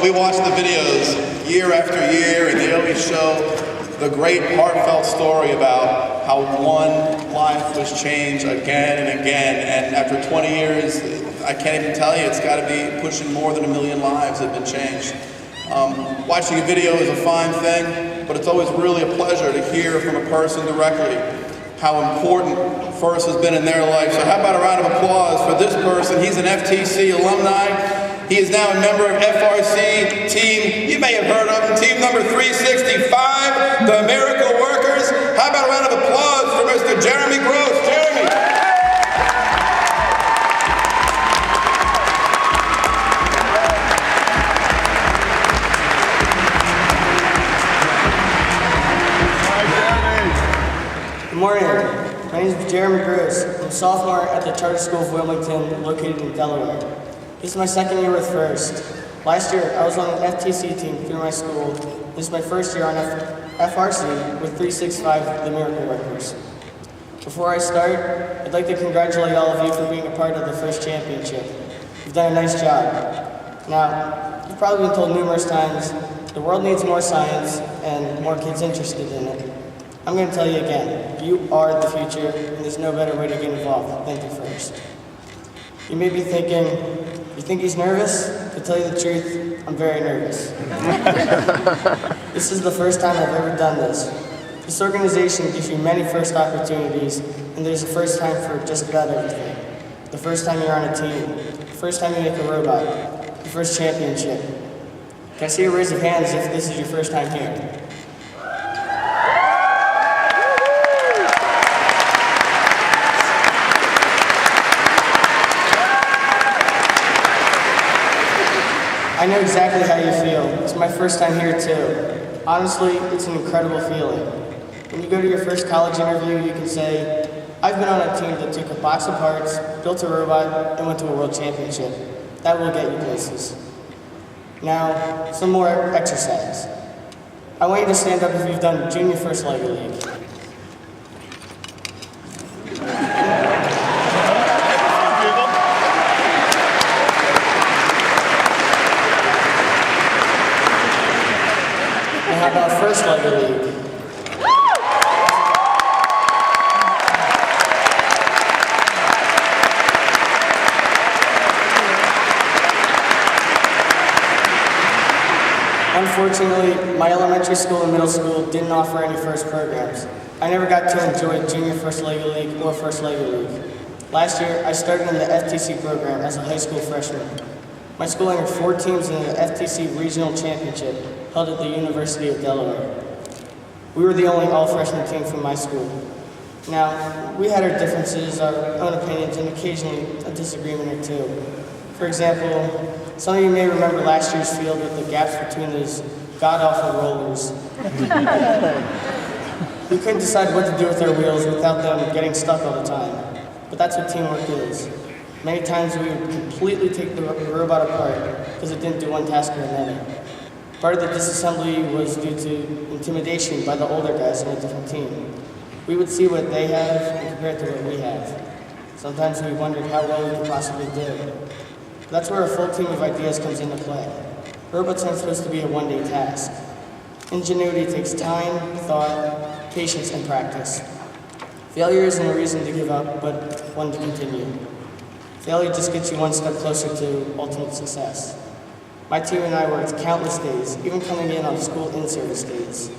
we watch the videos year after year, and they always show the great heartfelt story about how one life was changed again and again. And after 20 years, I can't even tell you, it's got to be pushing more than 1 million lives have been changed. Watching a video is a fine thing, but it's always really a pleasure to hear from a person directly how important FRC has been in their life. So how about a round of applause for this person? He's an FTC alumni. He is now a member of FRC Team. You may have heard of him, team number 365, the Miracle Workerz. How about a round of applause for Mr. Jeremy Gross? Jeremy. Good morning. My name is Jeremy Gross. I'm a sophomore at the Charter School of Wilmington, located in Delaware. This is my second year with FRC. Last year, I was on an FTC team through my school. This is my first year on FRC with 365, the Miracle Workerz. Before I start, I'd like to congratulate all of you for being a part of the first championship. You've done a nice job. Now, you've probably been told numerous times, the world needs more science and more kids interested in it. I'm going to tell you again, you are the future, and there's no better way to get involved than through FRC. You may be thinking, you think he's nervous? To tell you the truth, I'm very nervous. This is the first time I've ever done this. This organization gives you many first opportunities, and there's a first time for just about everything. The first time you're on a team, the first time you make a robot, the first championship. Can I see a raise of hands if this is your first time here? I know exactly how you feel. It's my first time here too. Honestly, it's an incredible feeling. When you go to your first college interview, you can say, I've been on a team that took a box of parts, built a robot, and went to a world championship. That will get you places. Now, some more exercise. I want you to stand up if you've done Junior First Lego League. How about First Lego League? Unfortunately, my elementary school and middle school didn't offer any FRC programs. I never got to enjoy Junior First Lego League or First Lego League. Last year, I started in the FTC program as a high school freshman. My school entered 4 teams in the FTC Regional Championship held at the University of Delaware. We were the only all-freshman team from my school. Now, we had our differences, our own opinions, and occasionally a disagreement or two. For example, some of you may remember last year's field with the gaps between those god-awful rollers. We couldn't decide what to do with our wheels without them getting stuck all the time. But that's what teamwork is. Many times we would completely take the robot apart because it didn't do one task or another. Part of the disassembly was due to intimidation by the older guys in a different team. We would see what they have and compare it to what we have. Sometimes we wondered how well we could possibly do. But that's where a full team of ideas comes into play. Robots aren't supposed to be a one-day task. Ingenuity takes time, thought, patience, and practice. Failure isn't a reason to give up, but one to continue. Failure just gets you one step closer to ultimate success. My team and I worked countless days, even coming in on school in-service days.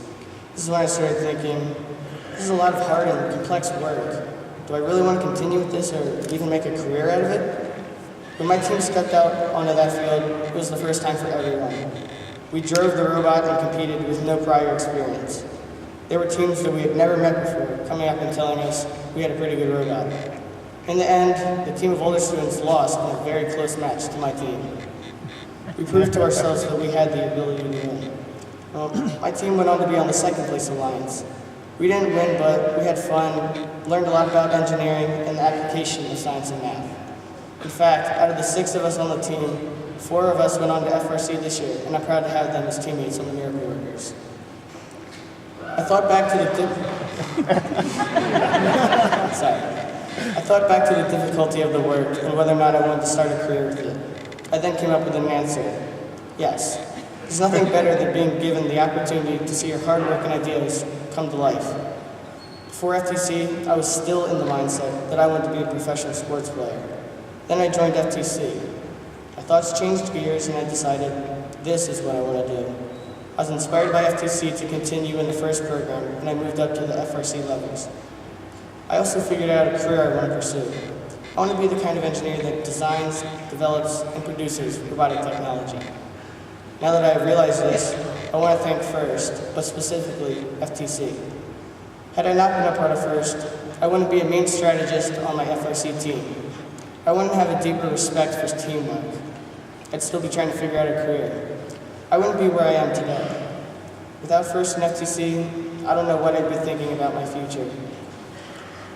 This is when I started thinking, this is a lot of hard and complex work. Do I really want to continue with this or even make a career out of it? When my team stepped out onto that field, it was the first time for everyone. We drove the robot and competed with no prior experience. There were teams that we had never met before coming up and telling us we had a pretty good robot. In the end, the team of older students lost in a very close match to my team. We proved to ourselves that we had the ability to win. My team went on to be on the second place alliance. We didn't win, but we had fun, learned a lot about engineering and the application of science and math. In fact, out of the 6 of us on the team, 4 of us went on to FRC this year, and I'm proud to have them as teammates on the Miracle Workerz. I thought back to the difficulty of the work and whether or not I wanted to start a career with it. I then came up with an answer. Yes, there's nothing better than being given the opportunity to see your hard work and ideas come to life. Before FTC, I was still in the mindset that I wanted to be a professional sports player. Then I joined FTC. My thoughts changed gears and I decided this is what I want to do. I was inspired by FTC to continue in the first program and I moved up to the FRC levels. I also figured out a career I want to pursue. I want to be the kind of engineer that designs, develops, and produces robotic technology. Now that I have realized this, I want to thank FIRST, but specifically FTC. Had I not been a part of FIRST, I wouldn't be a main strategist on my FRC team. I wouldn't have a deeper respect for teamwork. I'd still be trying to figure out a career. I wouldn't be where I am today. Without FIRST and FTC, I don't know what I'd be thinking about my future.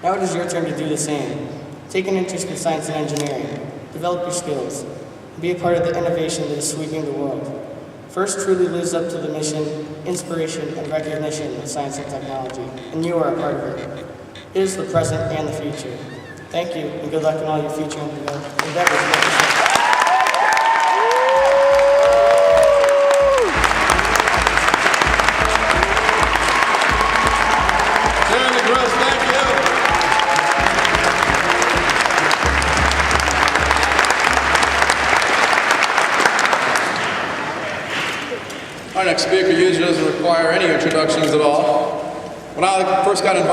Now it is your turn to do the same. Take an interest in science and engineering. Develop your skills. And be a part of the innovation that is sweeping the world. FIRST truly lives up to the mission, inspiration, and recognition of science and technology, and you are a part of it. It is the present and the future. Thank you, and good luck in all your future endeavors. Our next speaker usually doesn't require any introductions at all. When I first got involved